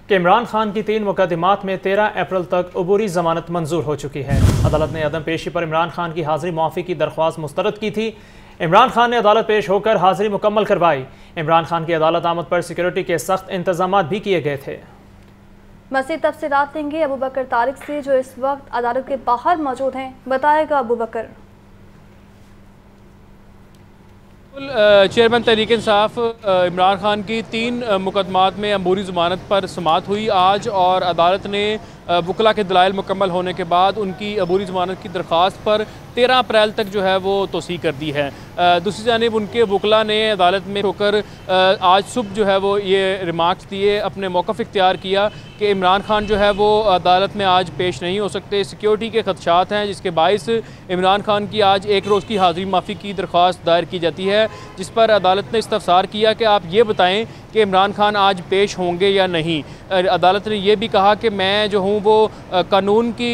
कि इमरान खान की 3 मुकदमात में 13 अप्रैल तक अबूरी जमानत मंजूर हो चुकी है। अदालत ने अदम पेशी पर इमरान खान की हाजिरी मुआफ़ी की दरख्वास्त मुस्तरद की थी। इमरान खान ने अदालत पेश होकर हाजिरी मुकम्मल करवाई। इमरान खान की अदालत आमद पर सिक्योरिटी के सख्त इंतजाम भी किए गए थे। मज़ीद तफसीलात लेंगे अबू बकर तारिक से, जो इस वक्त अदालत के बाहर मौजूद हैं। बताएगा अबू बकर। चेयरमैन तहरीक इंसाफ इमरान खान की 3 मुकदमात में अबूरी ज़मानत पर समाअत हुई आज, और अदालत ने वकला के दलाइल मुकम्मल होने के बाद उनकी अबूरी ज़मानत की दरख्वास्त पर 13 अप्रैल तक जो है वो तोसी कर दी है। दूसरी जानिब उनके वकला ने अदालत में होकर आज सुबह जो है वो ये रिमार्क्स दिए, अपने मौक़िफ़ इख्तियार किया कि इमरान खान जो है वो अदालत में आज पेश नहीं हो सकते, सिक्योरिटी के खदशात हैं, जिसके बाइस इमरान खान की आज 1 रोज़ की हाज़िरी माफ़ी की दरख्वास्त दायर की जाती है, जिस पर अदालत ने इस्तफसार किया कि आप ये बताएँ कि इमरान खान आज पेश होंगे या नहीं। अदालत ने यह भी कहा कि मैं जो हूँ वो कानून की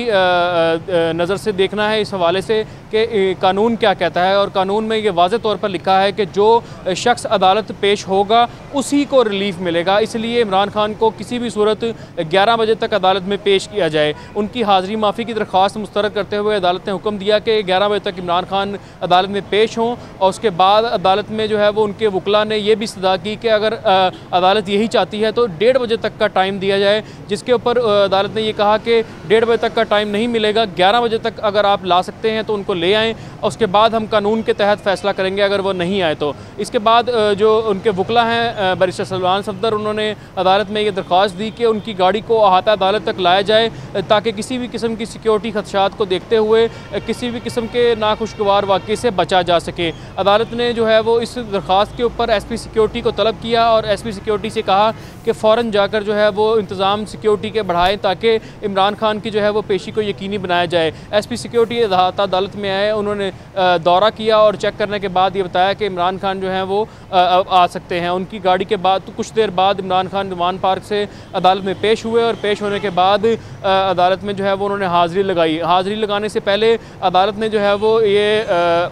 नज़र से देखना है, इस हवाले से कि कानून क्या कहता है, और कानून में ये वाज़ेह तौर पर लिखा है कि जो शख्स अदालत पेश होगा उसी को रिलीफ मिलेगा, इसलिए इमरान खान को किसी भी सूरत 11 बजे तक अदालत में पेश किया जाए। उनकी हाज़िरी माफ़ी की दरख्वास्त मुस्तरद करते हुए अदालत ने हुक्म दिया कि 11 बजे तक इमरान खान अदालत में पेश हों, और उसके बाद अदालत में जो है वो उनके वकला ने यह भी सदा की कि अगर अदालत यही चाहती है तो 1:30 बजे तक का टाइम दिया जाए, जिसके ऊपर अदालत ने यह कहा कि 1:30 बजे तक का टाइम नहीं मिलेगा, 11 बजे तक अगर आप ला सकते हैं तो उनको ले आएँ, और उसके बाद हम कानून के तहत फ़ैसला करेंगे अगर वो नहीं आए तो। इसके बाद जो उनके वकला हैं बैरिस्टर सलमान सफदर, उन्होंने अदालत में ये दरख्वास्त दी कि उनकी गाड़ी को अहाता अदालत तक लाया जाए, ताकि किसी भी किस्म की सिक्योरिटी खदशात को देखते हुए किसी भी किस्म के नाखुशगवार वाक़े से बचा जा सके। अदालत ने जो है वो इस दरख्वास्त के ऊपर SP सिक्योरिटी को तलब किया, और SP सिक्योरिटी से कहा कि फ़ौरन जाकर जो है वो इंतज़ाम सिक्योरिटी के बढ़ाएँ, ताकि इमरान खान की जो है वो पेशी को यकीनी बनाया जाए। SP सिक्योरिटी अदालत में आए, उन्होंने दौरा किया और चेक करने के बाद ये बताया कि इमरान खान जो है वो आ सकते हैं। उनकी गाड़ी के बाद तो कुछ देर बाद इमरान खान रिमांड पार्क से अदालत में पेश हुए, और पेश होने के बाद अदालत में जो है वो उन्होंने हाज़िरी लगाई। हाज़िरी लगाने से पहले अदालत ने जो है वो ये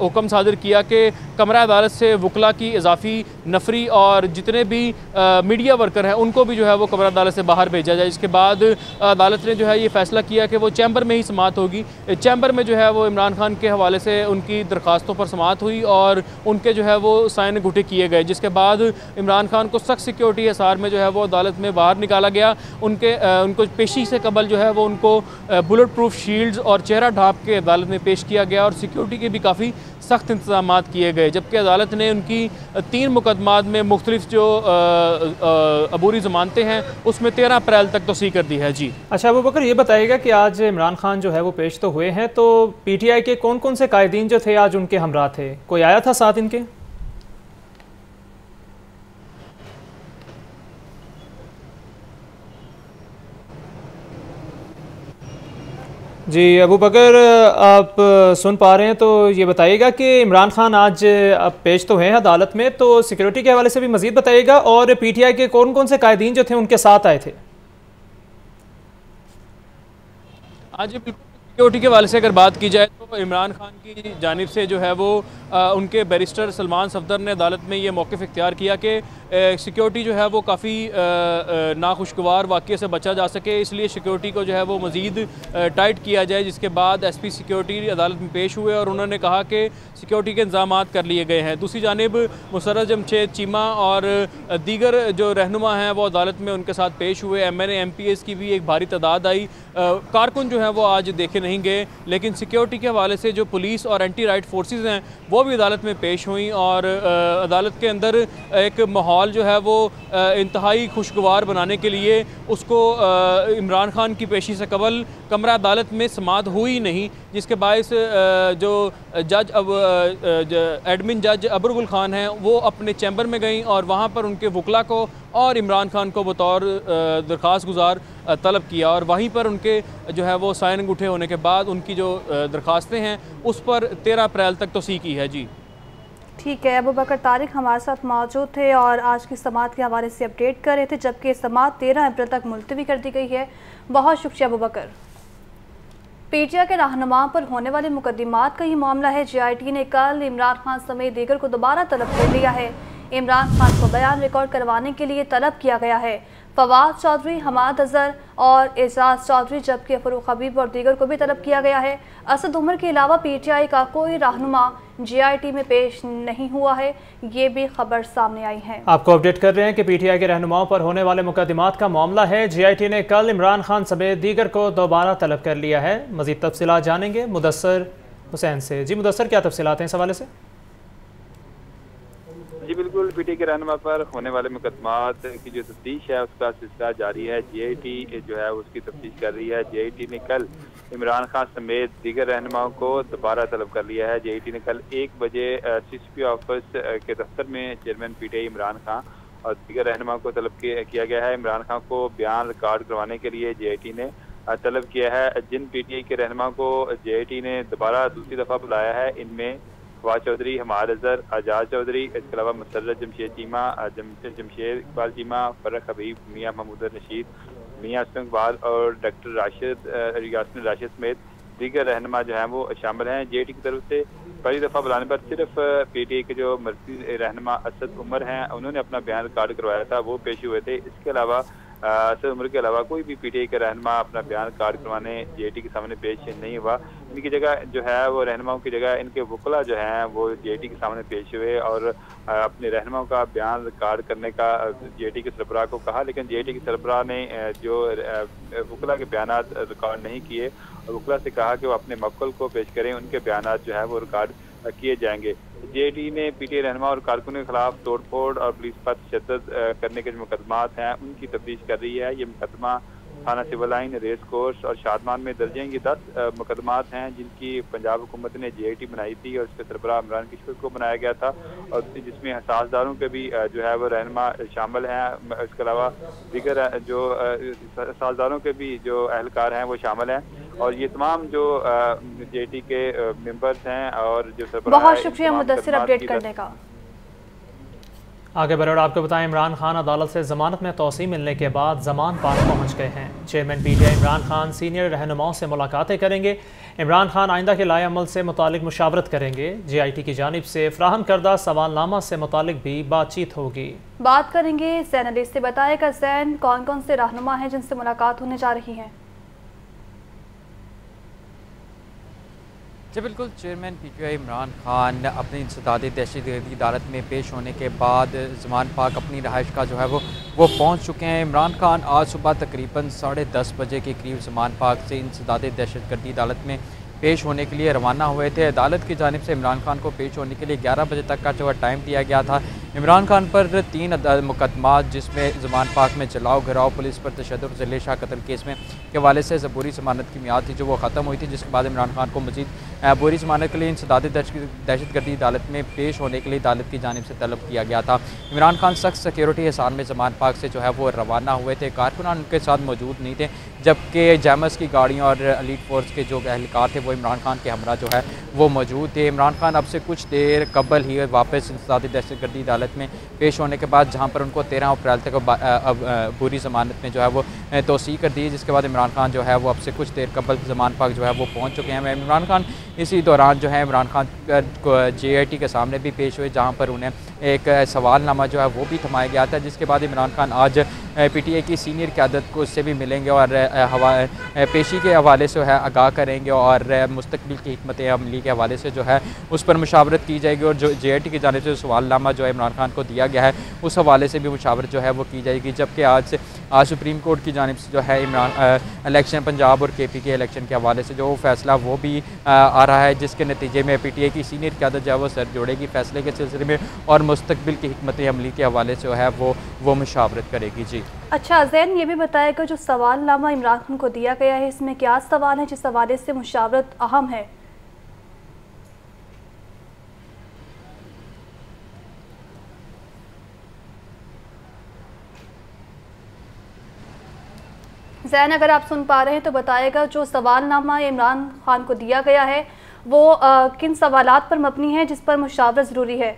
हुक्म सादिर किया कि कमरा अदालत से वकला की इजाफ़ी नफरी और जितने भी मीडिया वर्कर हैं उनको भी जो है वो कमरा अदालत से बाहर भेजा जाए। इसके बाद अदालत ने जो है ये फ़ैसला किया कि वो चैम्बर में ही समाअत होगी। चैम्बर में जो है वो इमरान खान के हवाले से उनकी दरख्वास्तों पर समाअत हुई, और उनके जो है वो साइन अंगूठे किए गए, जिसके बाद इमरान खान को सख्त सिक्योरिटी हिसार में जो है वो अदालत में बाहर निकाला गया। उनको पेशी से कबल जो है वो उनको बुलेट प्रूफ शील्ड्स और चेहरा ढाँप के अदालत में पेश किया गया, और सिक्योरिटी के भी काफ़ी सख्त इंतजाम किए गए। जबकि अदालत ने उनकी 3 मुकदमात में मुख्तलिफ जो अबूरी ज़मानतें हैं उसमें 13 अप्रैल तक तोसी कर दी है। जी अच्छा अबू बकर, ये बताइएगा कि आज इमरान खान जो है वो पेश तो हुए हैं, तो PTI के कौन कौन से कायदीन जो थे आज उनके हमरा थे, कोई आया था साथ इनके? जी अबू बकर, आप सुन पा रहे हैं तो ये बताइएगा कि इमरान खान आज पेश तो हैं अदालत में, तो सिक्योरिटी के हवाले से भी मज़ीद बताइएगा, और PTI के कौन कौन से कायदीन जो थे उनके साथ आए थे? आज सिक्योरिटी के हवाले से अगर बात की जाए तो इमरान खान की जानिब से जो है वो उनके बैरिस्टर सलमान सफदर ने अदालत में ये मौक़िफ़ इख्तियार किया कि सिक्योरिटी जो है वो काफ़ी नाखुशगवार वाक़े से बचा जा सके, इसलिए सिक्योरिटी को जो है वो मज़ीद टाइट किया जाए। जिसके बाद SP सिक्योरिटी अदालत में पेश हुए, और उन्होंने कहा कि सिक्योरिटी के इंतजाम कर लिए गए हैं। दूसरी जानिब मुसर्रर जमशेद चीमा और दीगर जो रहनुमा हैं वो अदालत में उनके साथ पेश हुए। MNA MPs की भी एक भारी तादाद आई। कारकुन जो है वो आज देखे नहीं गए, लेकिन सिक्योरिटी के हवाले से जो पुलिस और एंटी राइट फोर्सेस हैं वो भी अदालत में पेश हुई, और अदालत के अंदर एक माहौल जो है वो इंतहाई खुशगवार बनाने के लिए उसको इमरान खान की पेशी से कबल कमरा अदालत में समाअत हुई नहीं, जिसके बायस जो एडमिन जज अबरुल खान हैं वो अपने चैम्बर में गई, और वहाँ पर उनके वकला को और इमरान खान को बतौर दरख्वास्त गुजार तलब किया, और वहीं पर उनके जो है वो साइन अंगूठे होने के बाद उनकी जो दरख्वास्तें हैं उस पर 13 अप्रैल तक तोसी की है। जी ठीक है, अबू बकर तारिक हमारे साथ मौजूद थे और आज की समाअत के हवाले से अपडेट कर रहे थे, जबकि समाअत 13 अप्रैल तक मुलतवी कर दी गई है। बहुत शुक्रिया अबू बकर। PTI के रहनुमा पर होने वाले मुकदमात का ही मामला है। JIT ने कल इमरान खान समेत दीगर को दोबारा तलब कर लिया है। इमरान खान को बयान रिकॉर्ड करवाने के लिए तलब किया गया है। फवाद चौधरी, हमाद अजहर और एजाज चौधरी, जबकि फरूक हबीब और दीगर को भी तलब किया गया है। असद उमर के अलावा पीटीआई का कोई रहनुमा जीआईटी में पेश नहीं हुआ है, ये भी खबर सामने आई है। आपको अपडेट कर रहे हैं कि पीटीआई के रहनुमाओं पर होने वाले मुकदमात का मामला है। जीआईटी ने कल इमरान खान समेत दीगर को दोबारा तलब कर लिया है। मजीद तफसीलात जानेंगे मुदस्सर हुसैन से। जी मुदस्सर, क्या तफसीलात हैं इस हवाले से? जी बिल्कुल, पीटीआई के रहनुमा पर होने वाले मुकदमात की जो तफ्तीश है उसका सिलसिला जारी है। जीआईटी जो है उसकी तफ्तीश कर रही है। जीआईटी ने कल इमरान खान समेत दीगर रहनुमाओं को दोबारा तलब कर लिया है। जीआईटी ने कल 1 बजे सीसीपी ऑफिस के दफ्तर में चेयरमैन पीटीआई इमरान खान और दीगर रहनुमाओं को तलब किया गया है। इमरान खान को बयान रिकॉर्ड करवाने के लिए जीआईटी ने तलब किया है। जिन पीटीआई के रहनुमाओं को जीआईटी ने दोबारा दूसरी दफ़ा बुलाया है, इनमें फवाद चौधरी, हमाद अजहर, एजाज चौधरी, इसके अलावा मुसर्रत जमशेद चीमा, जमशेद इकबाल चीमा, फर्रुख हबीब, मियाँ महमूद रशीद, मियाँ असलम इकबाल और डॉक्टर यास्मीन राशिद समेत दीगर रहनुमा जो हैं वो शामिल हैं। जेटी की तरफ से पहली दफ़ा बुलाने पर सिर्फ पीटीआई के जो मरकज़ी रहनुमा असद उमर हैं उन्होंने अपना बयान रिकॉर्ड करवाया था, वो पेश हुए थे। इसके अलावा असद उमर के अलावा कोई भी पीटीआई का रहनुमा अपना बयान रिकॉर्ड करवाने जेटी के सामने पेश नहीं हुआ। इनकी जगह जो है वो रहनुमाओं की जगह इनके वकला जो हैं वो जेटी के सामने पेश हुए और अपने रहनुमाओं का बयान रिकॉर्ड करने का जेटी के सरबराह को कहा, लेकिन जेटी के सरबराह ने जो वकला के बयान रिकॉर्ड नहीं किए और वकला से कहा कि वो अपने मक्कल को पेश करें, उनके बयान जो है वो रिकॉर्ड किए जाएंगे। जेटी ने पीटीआई रहनुमा और कारकुनों के खिलाफ तोड़फोड़ और पुलिस पर तशद्दुद करने के जो मुकदमात हैं उनकी तफ्तीश कर रही है। ये मुकदमा थाना सिविल लाइन, रेस कोर्स और शादमान में दर्ज हैं। ये 10 मुकदमात हैं जिनकी पंजाब हुकूमत ने जीआईटी बनाई थी और इसके सरबराह इमरान किशोर को बनाया गया था और जिसमें हसासदारों के भी जो है वो रहनुमा शामिल हैं। इसके अलावा दीगर जो हसासदारों के भी जो अहलकार हैं वो शामिल हैं और ये तमाम जो जेटी के मेंबर्स हैं और जो सरबराह। बहुत शुक्रिया मुदस्सिर अपडेट करने का। आगे बढ़कर आपको बताएं, इमरान खान अदालत से जमानत में तोसी मिलने के बाद जमान पार्क पहुंच गए हैं। Chairman PTI Imran Khan senior रहनुमाओं से मुलाकातें करेंगे। इमरान खान आइंदा के लाए अमल से मुतालिक मुशावरत करेंगे। जीआईटी की जानिब से फ्राहम करदा सवालनामा से मुतालिक भी बातचीत होगी। बात करेंगे जैन अली से। बताएगा जैन, कौन कौन से रहनुमा हैं जिनसे मुलाकात होने जा रही है? जी बिल्कुल, चेयरमैन पीटीआई इमरान खान अपनी इंसदादी दहशतगर्दी अदालत में पेश होने के बाद ज़मान पाक अपनी रहाइश का जो है वो पहुंच चुके हैं। इमरान खान आज सुबह तकरीबन 10:30 बजे के करीब ज़मान पाक से इंसदादी दहशतगर्दी अदालत में पेश होने के लिए रवाना हुए थे। अदालत की जानिब से इमरान खान को पेश होने के लिए 11 बजे तक का जो टाइम दिया गया था। इमरान खान पर 3 मुकदमात जिसमें ज़मान पाक में जलाओ घिराव, पुलिस पर तशद्दुद, ज़िले शाह कत्ल केस में के हवाले से ज़बूरी ज़मानत की मियाद थी जो वो ख़त्म हुई थी, जिसके बाद इमरान खान को मज़ीद बुरी ज़मानत के लिए इंसदादी दहशतगर्दी अदालत में पेश होने के लिए अदालत की जानिब से तलब किया गया था। इमरान खान सख्त सिक्योरिटी हिसार में ज़मान पाक से जो है वो रवाना हुए थे। कारकुनान उनके साथ मौजूद नहीं थे, जबकि जैमस की गाड़ियों और एलीट फोर्स के जो अहलकार थे वो इमरान खान के हमरा जो है वो मौजूद थे। इमरान खान अब से कुछ देर कबल ही वापस इंसदादी दहशतगर्दी अदालत में पेश होने के बाद जहाँ पर उनको 13 अप्रैल तक बुरी ज़मानत में जो है वो तोसी कर दी, जिसके बाद इमरान खान जो है वो अब से कुछ देर कबल ज़मान पाक जो है वो पहुँच चुके हैं। इमरान खान इसी दौरान जो है इमरान खान जीआईटी के सामने भी पेश हुए, जहाँ पर उन्हें एक सवालनामा जो है वो भी थमाया गया था, जिसके बाद इमरान खान आज पीटीआई की सीनियर क़यादत को उससे भी मिलेंगे और पेशी के हवाले से है आगाह करेंगे और मुस्तकबिल की हिकमत अमली के हवाले से जो है उस पर मुशावरत की जाएगी और जो जीआईटी की जानिब से सवालनामा जो है इमरान खान को दिया गया है उस हवाले से भी मुशावरत जो है वो की जाएगी। जबकि आज सुप्रीम कोर्ट की जानिब से जो है इलेक्शन पंजाब और केपी के इलेक्शन के हवाले से जो फैसला वो भी आ रहा है, जिसके नतीजे में पीटीआई की सीनियर क़यादत जो है वो सर जोड़ेगी फैसले के सिलसिले में और मुस्तकबिल की हिकमत अमली के हवाले से जो है वो मुशावरत करेगी। जी अच्छा जैन, ये भी बताएगा जो सवालनामा इमरान खान को दिया गया है इसमें क्या सवाल है जिस हवाले से मुशावरत अहम है? जैन, अगर आप सुन पा रहे हैं तो बताएगा जो सवालनामा इमरान खान को दिया गया है वो किन सवालात पर मबनी है जिस पर मुशावरत ज़रूरी है?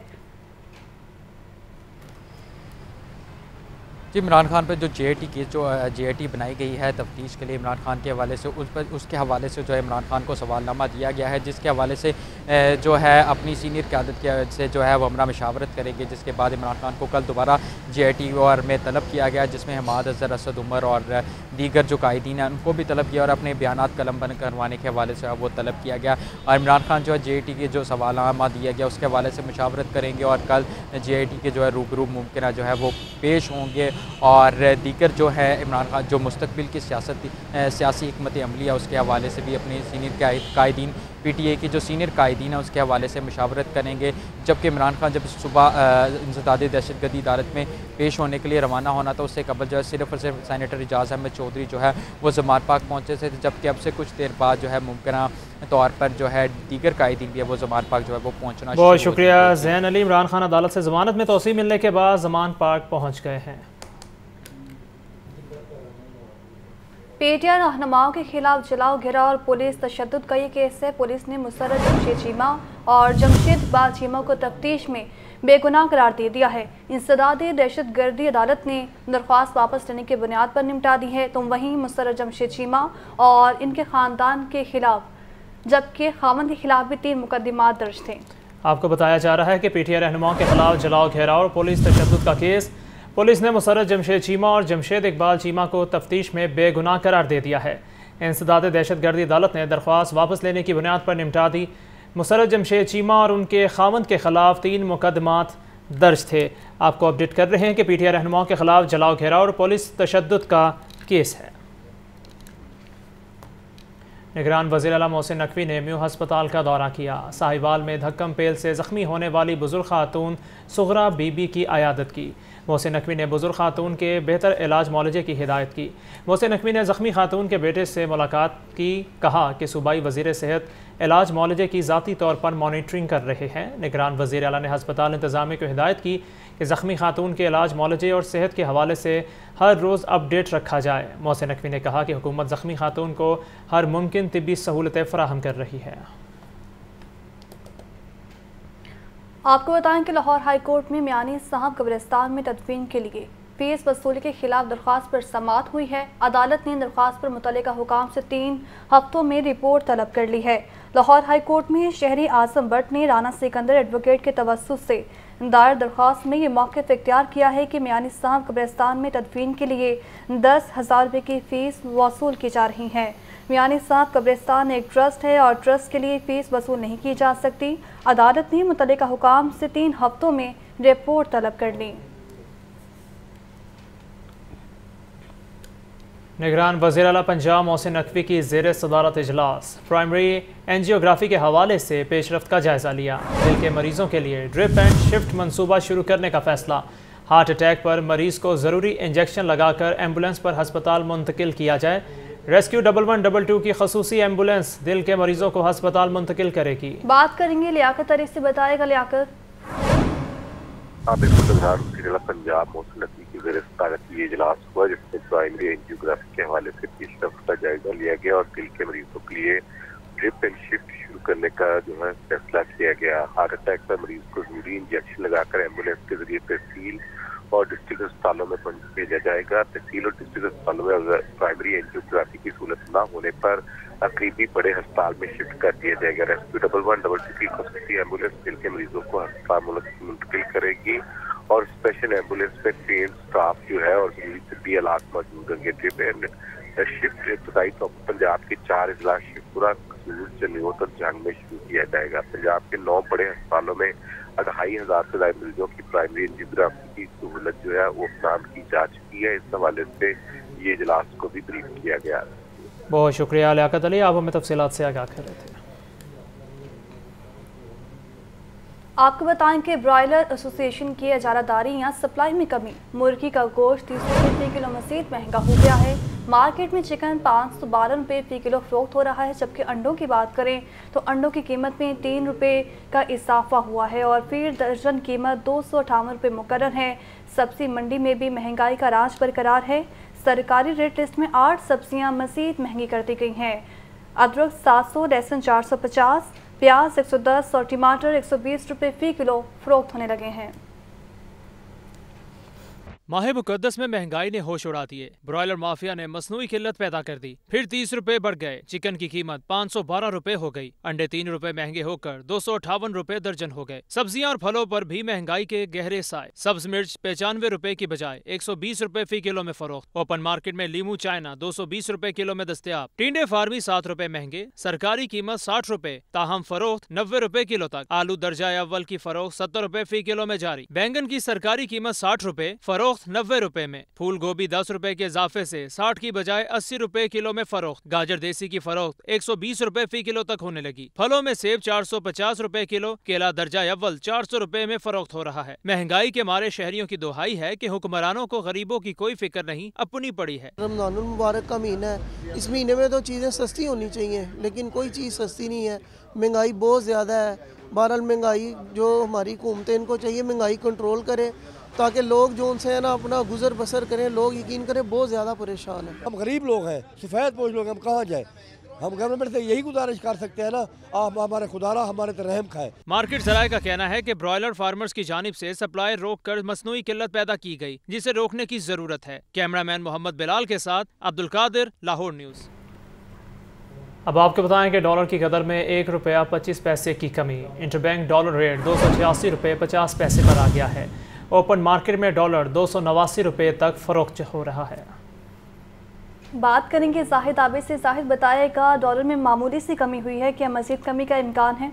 जी, इमरान खान पर जो JIT केस जो JIT बनाई गई है तफ्तीश के लिए इमरान खान के हवाले से, उसके हवाले से जो है इमरान खान को सवालनामा दिया गया है, जिसके हवाले से जो है अपनी सीनियर क़यादत से जो है वो हमरा मशावरत करेंगे, जिसके बाद इमरान खान को कल दोबारा JIT और में तलब किया गया, जिसमें हमाद अजहर, असद उमर और दीगर जो कायदीन हैं उनको भी तलब किया और अपने बयानात कलम बंद करवाने के हवाले से वो तलब किया गया। और इमरान खान जो है JIT के जो सवालनामा दिया गया उसके हवाले से मशावरत करेंगे और कल JIT के जो है रूबरू मुमकिन जो है वो पेश होंगे और दीगर जो है इमरान खान जो मुस्तकबिल की सियासी हिकमत अमली है उसके हवाले से भी अपने सीनियर कायदीन PTI की जो सीनियर कायदीन है उसके हवाले से मशावरत करेंगे। जबकि इमरान खान जब सुबह इंसदाद दहशतगर्दी अदालत में पेश होने के लिए रवाना होना था, उससे कबल जो है सिर्फ और सिर्फ सेनेटर एजाज अहमद चौधरी जो है वो ज़मान पाक पहुँचे थे, जबकि अब से कुछ देर बाद जो है मुमकिन तौर पर जो है दीगर कायदीन भी है वो ज़मान पाक जो है वो पहुँचना। बहुत शुक्रिया ज़ैन अली। इमरान खान अदालत से ज़मानत में तौसीह मिलने के बाद ज़मान पाक पहुँच गए हैं। PTI रहनुमाओं के खिलाफ जलाओ घिराव और पुलिस तशद्दुद का ये केस है। पुलिस ने मुसर्रत जमशेद चीमा और जमशेद इकबाल चीमा को तफ्तीश में बेगुनाह करार दे दिया है। इंसदादी दहशतगर्दी अदालत ने दरख्वास्त वापस लेने की बुनियाद पर निपटा दी है। तो वहीं मुसर्रत जमशेद चीमा और इनके ख़ानदान के खिलाफ, जबकि खामन के खिलाफ भी 3 मुकदमात दर्ज थे। आपको बताया जा रहा है कि PTI रहनुमाओं के खिलाफ जलाओ घेराव और पुलिस तशद्दुद का केस पुलिस ने मुसर्रत जमशेद चीमा और जमशेद इकबाल चीमा को तफ्तीश में बेगुनाह करार दे दिया है। इंसदाद दहशतगर्दी अदालत ने दरख्वास्त वापस लेने की बुनियाद पर निपटा दी। मुसर्रत जमशेद चीमा और उनके खामन के खिलाफ 3 मुकदमात दर्ज थे। आपको अपडेट कर रहे हैं कि PTI रहनुमाओं के खिलाफ जलाओ घेराव और पुलिस तशद्दुद का केस है। निगरान वज़ीर आला मोहसिन नकवी ने म्यू अस्पताल का दौरा किया। साहिवाल में धक्कम पेल से ज़ख्मी होने वाली बुजुर्ग खातून सुगरा बीबी की अयादत की। मोहसिन नकवी ने बुजुर्ग खातून के बेहतर इलाज मुआलजे की हिदायत की। मोहसिन नकवी ने ज़ख्मी खातून के बेटे से मुलाकात की। कहा कि सूबाई वज़ीर सेहत इलाज मुआलजे की ज़ाती तौर पर मॉनिटरिंग कर रहे हैं। निगरान वज़ीर आला ने अस्पताल इंतज़ामिया को हिदायत की कि ज़ख्मी खातून के इलाज मुआलजे और सेहत के हवाले से हर रोज़ अपडेट रखा जाए। मोहसिन नकवी ने कहा कि हुकूमत ज़ख्मी खातून को हर मुमकिन तिब्बी सहूलतें फ़राहम कर रही है। आपको बताएं कि लाहौर हाई कोर्ट में मियानी साहब कब्रिस्तान में तदफीन के लिए फीस वसूली के खिलाफ दरख्वास्त पर समाअत हुई है। अदालत ने दरख्वास्त पर मुतल्लिका हुकाम से 3 हफ्तों में रिपोर्ट तलब कर ली है। लाहौर हाई कोर्ट में शहरी आजम भट्ट ने राना सिकंदर एडवोकेट के तवस्सुस से दायर दरख्वास्त में ये मौक़िफ़ इख्तियार किया है कि मियानी साहब कब्रिस्तान में तदफीन के लिए 10,000 रुपये की फ़ीस वसूल की जा रही है। मियानी साहब कब्रिस्तान एक ट्रस्ट है और ट्रस्ट के लिए फ़ीस वसूल नहीं की जा सकती। अदालत ने मुतल्लिका हुकाम से 3 हफ्तों में रिपोर्ट तलब कर ली। निगरान वज़ीर आला पंजाब मोहसिन नकवी की ज़ेर सदारत इजलास प्राइमरी एंजियोग्राफी के हवाले से पेशरफ्त का जायज़ा लिया। दिल के मरीज़ों के लिए ड्रिप एंड शिफ्ट मनसूबा शुरू करने का फ़ैसला। हार्ट अटैक पर मरीज़ को ज़रूरी इंजेक्शन लगाकर एम्बुलेंस पर हस्पताल मुंतकिल किया जाए। रेस्क्यू 1112 की खसूसी एम्बुलेंस दिल के मरीजों को हस्पताल मुंतकिल करेगी। बात करेंगे लियाकत अली से, बताएगा लियाकत। पंजाब मोहसिन नकवी की ज़ेर सदारत ये इजलास हुआ जिसमें प्राइमरी एंजियोग्राफी के हवाले से पेशरफ्त का जायजा लिया गया और दिल के मरीजों के लिए ड्रिप एंड शिफ्ट शुरू करने का जो है फैसला किया गया। हार्ट अटैक पर मरीज को जरूरी इंजेक्शन लगाकर एम्बुलेंस के जरिए तहसील और डिस्ट्रिक्ट अस्पतालों में भेजा जाएगा। तहसील और डिस्ट्रिक्ट अस्पतालों में अगर प्राइमरी एंजियोग्राफी की सहूलत न होने पर करीबी बड़े अस्पताल में शिफ्ट कर दिया जाएगा। रेस्क्यू 1112 की खसूसी एम्बुलेंस दिल के मरीजों को अस्पताल मुंतकिल करेगी और स्पेशल एम्बुलेंस में ट्रेन स्टाफ जो है और जरूरी तिब्बी आलात मौजूद होंगे। ट्रिप एंड शिफ्ट इब्तदाई तौर पर पंजाब के 4 अजला शिवपुरा, कसूर, जन्नोत और जंग में शुरू किया जाएगा। पंजाब के 9 बड़े अस्पतालों में 2,500 से ज्यादा मरीजों की प्राइमरी एंजियोग्राफी की सहूलत जो है वो नाम की जा चुकी है। इस हवाले से ये इजलास को भी ब्रीफ किया गया। बहुत शुक्रिया लियाकत अली, आप हमें तफसीलात से आगाह कर रहे थे। आपको बताएं कि ब्रॉयलर एसोसिएशन की इजारादारी या सप्लाई में कमी। मुर्गी का गोश्त 30 रुपये फ़ी किलो मज़ीद महंगा हो गया है। मार्केट में चिकन 512 रुपये फ़ी किलो फ़रोख्त हो रहा है, जबकि अंडों की बात करें तो अंडों की कीमत में 3 रुपये का इजाफा हुआ है और फी दर्जन कीमत 258 रुपये मुकर्रर है। सब्ज़ी मंडी में भी महंगाई का राज बरकरार है। सरकारी रेट लिस्ट में 8 सब्जियां मज़ीद महंगी कर दी गई हैं। अदरक 700, लहसुन 450, प्याज 110 और टमाटर 120 रुपये फ़ी किलो फ़रोख्त होने लगे हैं। माह मुकद्दस में महंगाई ने होश उड़ा दिए। ब्रॉयलर माफिया ने मसनूई किल्लत पैदा कर दी। फिर 30 रुपए बढ़ गए। चिकन की कीमत 512 रुपए हो गई। अंडे 3 रुपए महंगे होकर 258 रुपए दर्जन हो गए। सब्जियां और फलों पर भी महंगाई के गहरे साए। सब्ज मिर्च 95 रुपए की बजाय 120 रुपए फी किलो में फरोख्त। ओपन मार्केट में लीमू चाइना 220 रुपए किलो में दस्तयाब। टिंडे फार्मी 7 रुपए महंगे। सरकारी कीमत 60 रुपए, ताहम फरोख्त 90 रुपए किलो तक। आलू दर्जा अव्वल की फरोख्त 70 रुपए फी किलो में जारी। बैंगन की सरकारी कीमत 60 रुपए, फरोख्त 90 रुपए में। फूल गोभी 10 रुपए के इजाफे से 60 की बजाय 80 रुपए किलो में फरोख्त। गाजर देसी की फरोख्त 120 रुपए फी किलो तक होने लगी। फलों में सेब 450 रुपए किलो, केला दर्जा अव्वल 400 रुपए में फरोख्त हो रहा है। महंगाई के मारे शहरियों की दुहाई है कि हुक्मरानों को गरीबों की कोई फिक्र नहीं, अपनी पड़ी है। रमजानुल मुबारक का महीना है, इस महीने में तो चीज़ें सस्ती होनी चाहिए, लेकिन कोई चीज़ सस्ती नहीं है। महंगाई बहुत ज़्यादा है। बहरहाल महंगाई जो हमारी हुकूमतें, इनको चाहिए महंगाई कंट्रोल करें ताकि लोग जो उनसे है ना अपना गुजर बसर करें। लोग यकीन करें बहुत ज़्यादा परेशान हैं। हम गरीब लोग हैं, सफ़ेद पोश लोग हैं, हम कहाँ जाए? हम गवर्नमेंट से यही गुजारिश कर सकते हैं ना, आप हमारे खुदारा हमारे तो रहम खाए। मार्केट जराये का कहना है कि ब्रॉयलर फार्मर्स की जानिब से सप्लाई रोक कर मसनूई किल्लत पैदा की गई, जिसे रोकने की जरूरत है। कैमरामैन मोहम्मद बिलाल के साथ अब्दुल कादिर, लाहौर न्यूज़। अब आपको बताएं कि डॉलर की कदर में 1 रुपया 25 पैसे की कमी। इंटरबैंक डॉलर रेट 286 रुपये 50 पैसे पर आ गया है। ओपन मार्केट में डॉलर 289 रुपये तक फरोख्त हो रहा है। बात करेंगे जाहिद आबिद से। जाहिद, बताएगा डॉलर में मामूली सी कमी हुई है, क्या मज़ीद कमी का इम्कान है?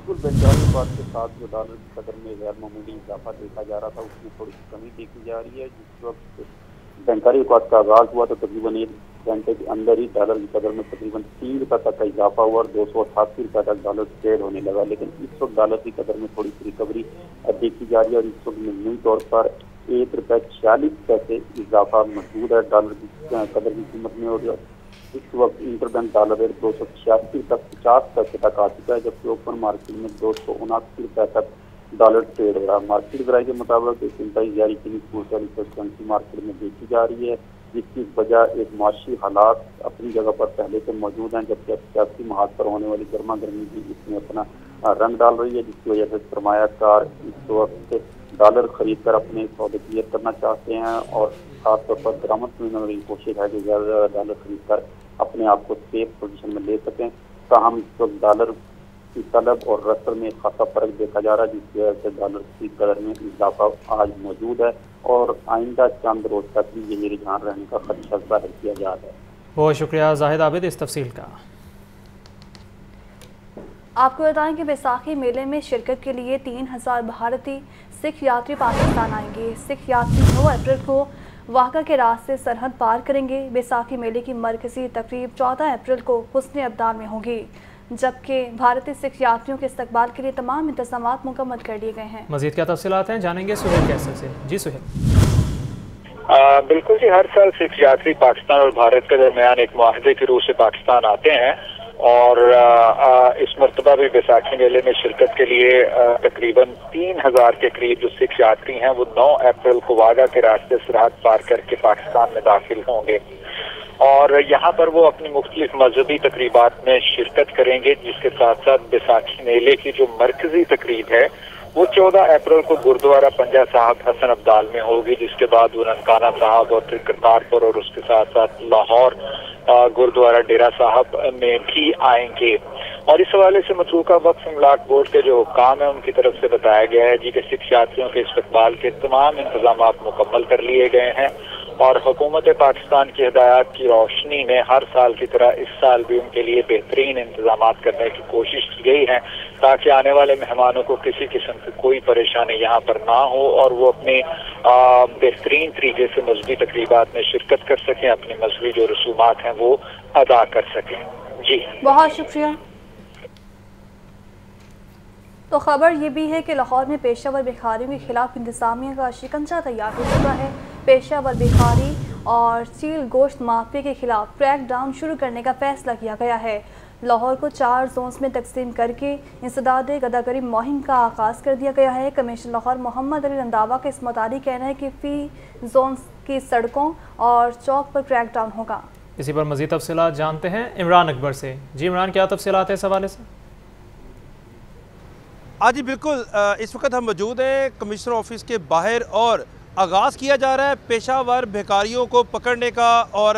बिल्कुल, बेंजाली बात के साथ जो डॉलर की कदर में गैर मामूली इजाफा देखा जा रहा था, उसमें थोड़ी सी कमी देखी जा रही है। जिस वक्त बैंकारी औकात का आगाज हुआ तो तकरीबन 1 घंटे के अंदर ही डॉलर की कदर में तकरीबन 3 रुपये तक का इजाफा हुआ और 288 रुपये तक डॉलर ट्रेड होने लगा। लेकिन इस वक्त डॉलर की कदर में थोड़ी सी रिकवरी देखी जा रही है और इस वक्त मजमूई तौर पर 1 रुपये 46 पैसे इजाफा मौजूद है डॉलर की कदर की कीमत में। और इस वक्त इंटरबैंक डॉलर रेट 286 तक 50 पैसे तक आ चुका है, जबकि ओपन मार्केट में 279 रुपये तक डॉलर ट्रेड हो रहा है। मार्केट जराये के मुताबिक चिंताई जारी की करेंसी मार्केट में देखी जा रही है, जिसकी वजह एक माशी हालात अपनी जगह पर पहले से मौजूद हैं, जबकि सियासी महाज पर होने वाली गर्मा गर्मी भी इसमें अपना रंग डाल रही है, जिसकी वजह से सरमायाकार इस वक्त डॉलर खरीद कर अपने सौदे क्लियर करना चाहते हैं और खासतौर पर बरामद करने वाली कोशिश है कि ज़्यादा डॉलर खरीद कर अपने आप को सेफ पोजीशन में ले सकें। ताहम इस वक्त डॉलर की तलब और रस्म में खासा फर्क देखा जा रहा है, जिसकी वजह से डॉलर की कदर में इजाफा आज मौजूद है और आइंदा चंद रोज तक भी यही रुझान रहने का खदशा जाहिर किया जा रहा है। बहुत शुक्रिया जाहिद आबिद इस तफसील का। आपको बताएं कि बैसाखी मेले में शिरकत के लिए 3000 भारतीय सिख यात्री पाकिस्तान आएंगे। सिख यात्री 9 अप्रैल को वाघा के रास्ते सरहद पार करेंगे। बैसाखी मेले की मरकजी तकरीब 14 अप्रैल को हुस्न अब्दाल में होगी, जबकि भारतीय सिख यात्रियों के इस्तकबाल के लिए तमाम इंतजाम मुकम्मल कर लिए गए हैं। मज़ीद क्या तफसीलात हैं, जानेंगे सुहेल कैसर से। जी सुहेल। बिल्कुल जी, हर साल सिख यात्री पाकिस्तान और भारत के दरमियान एक मुआहदे की रूह से पाकिस्तान आते हैं और इस मरतबा भी बैसाखी मेले में शिरकत के लिए तकरीबन 3000 के करीब जो सिख यात्री हैं वो 9 अप्रैल को वाघा के रास्ते सरहद पार करके पाकिस्तान में दाखिल होंगे और यहाँ पर वो अपनी मुख्तलिफ मजहबी तकरीबात में शिरकत करेंगे, जिसके साथ साथ बैसाखी मेले की जो मरकजी तकरीब है वो 14 अप्रैल को गुरुद्वारा पंजा साहब हसन अब्दाल में होगी, जिसके बाद वो ननकाना साहब और फिर करतारपुर और उसके साथ साथ लाहौर गुरुद्वारा डेरा साहब में भी आएंगे। और इस हवाले से मतरूका वक्फ इमलाक बोर्ड के जो हुक्काम है उनकी तरफ से बताया गया है जी कि सिख यात्रियों के इस्तकबाल के तमाम इंतजाम मुकम्मल कर लिए गए हैं और हुकूमत पाकिस्तान की हिदायत की रोशनी में हर साल की तरह इस साल भी उनके लिए बेहतरीन इंतजाम करने की कोशिश की गई है ताकि आने वाले मेहमानों को किसी किस्म की कोई परेशानी यहाँ पर ना हो और वो अपने बेहतरीन तरीके से मजहबी तकरीबात में शिरकत कर सकें, अपनी मजहबी जो रसूमात हैं वो अदा कर सकें। जी बहुत शुक्रिया। तो खबर ये भी है कि लाहौर में पेशावर भिखारियों के खिलाफ इंतजामिया का शिकंजा तैयार हो चुका है। पेशावर भिखारी और सील गोश्त माफिया के खिलाफ क्रैक डाउन शुरू करने का फैसला किया गया है। लाहौर को 4 जोन्स में तकसीम करके इंसदाद गदागरी मुहिम का आगाज़ कर दिया गया है। कमिश्नर लाहौर मोहम्मद अली रंधावा का इस मुताबिक कहना है कि फी जोन की सड़कों और चौक पर क्रैक डाउन होगा। इसी पर मज़ीद तफसीलात जानते हैं इमरान अकबर से। जी इमरान, क्या तफसीलात है इस हवाले से? आज ही बिल्कुल इस वक्त हम मौजूद हैं कमिश्नर ऑफिस के बाहर और आगाज़ किया जा रहा है पेशावर भिखारियों को पकड़ने का और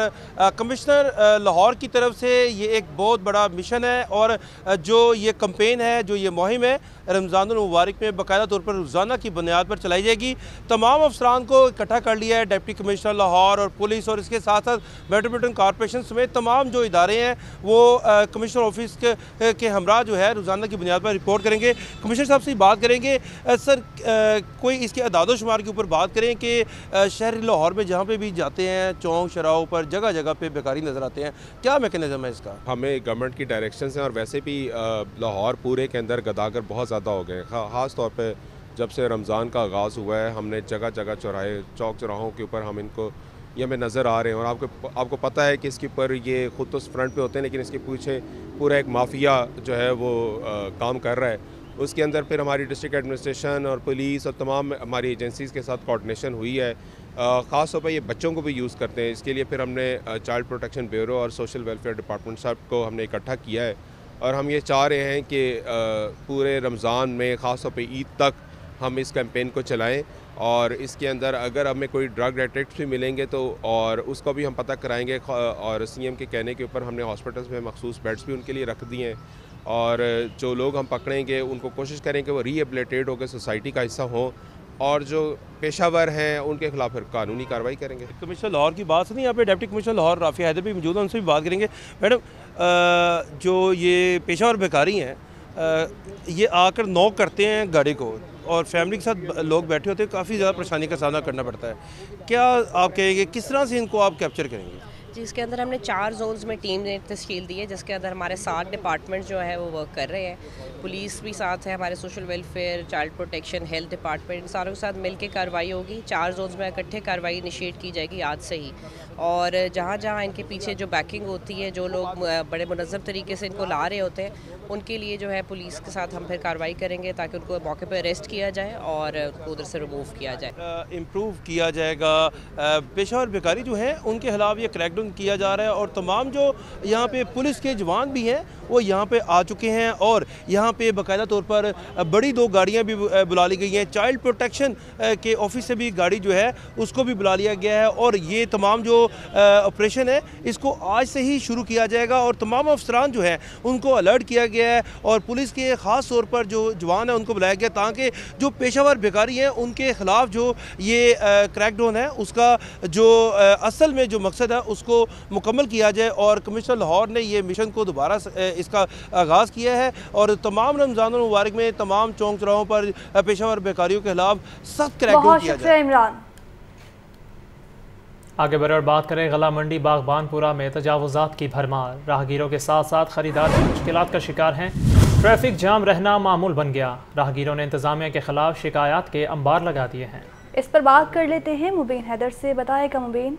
कमिश्नर लाहौर की तरफ से ये एक बहुत बड़ा मिशन है और जो ये कैंपेन है, जो ये मुहिम है रमज़ानुल मुबारक में बाकायदा तौर पर रोज़ाना की बुनियाद पर चलाई जाएगी। तमाम अफसरान को इकट्ठा कर लिया है डिप्टी कमिश्नर लाहौर और पुलिस और इसके साथ साथ मेट्रोपॉलिटन कॉरपोरेशन समेत तमाम जो इदारे हैं वो कमिश्नर ऑफिस के हमरा जो है रोज़ाना की बुनियाद पर रिपोर्ट करेंगे। कमिश्नर साहब से बात करेंगे। सर, कोई इसके अदाद शुमार के ऊपर बात करें कि शहर लाहौर में जहाँ पे भी जाते हैं चौक शराहों पर जगह जगह पे बेकारी नज़र आते हैं, क्या मैकेनिज़्म है इसका? हमें गवर्नमेंट की डायरेक्शन हैं और वैसे भी लाहौर पूरे के अंदर गदागर बहुत ज़्यादा हो गए हैं। ख़ास तौर पे जब से रमज़ान का आगाज़ हुआ है हमने जगह जगह चौराहे चौक चौराहों के ऊपर हम इनको ये हमें नज़र आ रहे हैं और आपको पता है कि इसके ऊपर ये ख़ुद तो फ्रंट पे होते हैं लेकिन इसके पीछे पूरा एक माफिया जो है वो काम कर रहा है। उसके अंदर फिर हमारी डिस्ट्रिक्ट एडमिनिस्ट्रेशन और पुलिस और तमाम हमारी एजेंसीज़ के साथ कोऑर्डिनेशन हुई है। ख़ास तौर पर ये बच्चों को भी यूज़ करते हैं। इसके लिए फिर हमने चाइल्ड प्रोटेक्शन ब्यूरो और सोशल वेलफेयर डिपार्टमेंट साहब को हमने इकट्ठा किया है और हम ये चाह रहे हैं कि पूरे रमज़ान में ख़ास तौर पे ईद तक हम इस कैंपेन को चलाएं और इसके अंदर अगर हमें कोई ड्रग एडिक्ट्स भी मिलेंगे तो और उसको भी हम पता कराएंगे और सीएम के कहने के ऊपर हमने हॉस्पिटल्स में मखसूस बेड्स भी उनके लिए रख दिए हैं और जो लोग हम पकड़ेंगे उनको कोशिश करें कि वो रीहेबिलिटेट होकर सोसाइटी का हिस्सा हों और जो पेशावर हैं उनके खिलाफ फिर कानूनी कार्रवाई करेंगे। कमिश्नर लाहौर की बात सुनी, यहाँ पे डिप्टी कमिश्नर लाहौर राफी हैदर भी मौजूद हैं, उनसे भी बात करेंगे। मैडम, जो ये पेशावर बेकारी हैं ये आकर नॉक करते हैं गाड़ी को और फैमिली के साथ लोग बैठे होते हैं, काफ़ी ज़्यादा परेशानी का सामना करना पड़ता है। क्या आप कहेंगे किस तरह से इनको आप कैप्चर करेंगे? जी, इसके अंदर हमने 4 जोन्स में टीम ने तश्कील दी है जिसके अंदर हमारे 7 डिपार्टमेंट जो है वो वर्क कर रहे हैं। पुलिस भी साथ है, हमारे social welfare, child protection, health department, इन सारों के साथ मिलकर कार्रवाई होगी। 4 जोन्स में इकट्ठे कार्रवाई इनिशिएट की जाएगी आज से ही और जहाँ जहाँ इनके पीछे जो बैकिंग होती है, जो लोग बड़े मुनज़्ज़म तरीके से इनको ला रहे होते हैं उनके लिए जो है पुलिस के साथ हम फिर कार्रवाई करेंगे ताकि उनको मौके पर अरेस्ट किया जाए और उनको उधर से रिमूव किया जाए, इम्प्रूव किया जाएगा। पेशावर बेकारी जो है उनके खिलाफ ये क्रैकडाउन किया जा रहा है और तमाम जो यहाँ पे पुलिस के जवान भी हैं वो यहाँ पे आ चुके हैं और यहाँ पे बाकायदा तौर पर बड़ी 2 गाड़ियाँ भी बुला ली गई हैं। चाइल्ड प्रोटेक्शन के ऑफिस से भी गाड़ी जो है उसको भी बुला लिया गया है और ये तमाम जो ऑपरेशन है इसको आज से ही शुरू किया जाएगा और तमाम अफसरान जो है उनको अलर्ट किया गया है और पुलिस के ख़ास तौर पर जो जवान है उनको बुलाया गया ताकि जो पेशावर बेकारी हैं उनके ख़िलाफ़ जो ये क्रैकडाउन है उसका जो असल में जो मकसद है उसको मुकम्मल किया जाए। और कमिश्नर लाहौर ने ये मिशन को दोबारा इसका आगाज़ किया है और तमाम रमज़ानुल मुबारक में तमाम चौक चौराहों पर पेशावर बेकारियों के खिलाफ सख्त क्रैकडाउन किया जाए। इमरान, आगे बढ़े और बात करें गला मंडी बागबानपुरा में तजावुज़ात की भरमार। राहगीरों के साथ साथ खरीदार भी मुश्किलात का शिकार हैं। ट्रैफिक जाम रहना मामूल बन गया। राहगीरों ने इंतजामिया के खिलाफ शिकायत के अंबार लगा दिए हैं। इस पर बात कर लेते हैं मुबीन हैदर से। बताएगा मुबीन।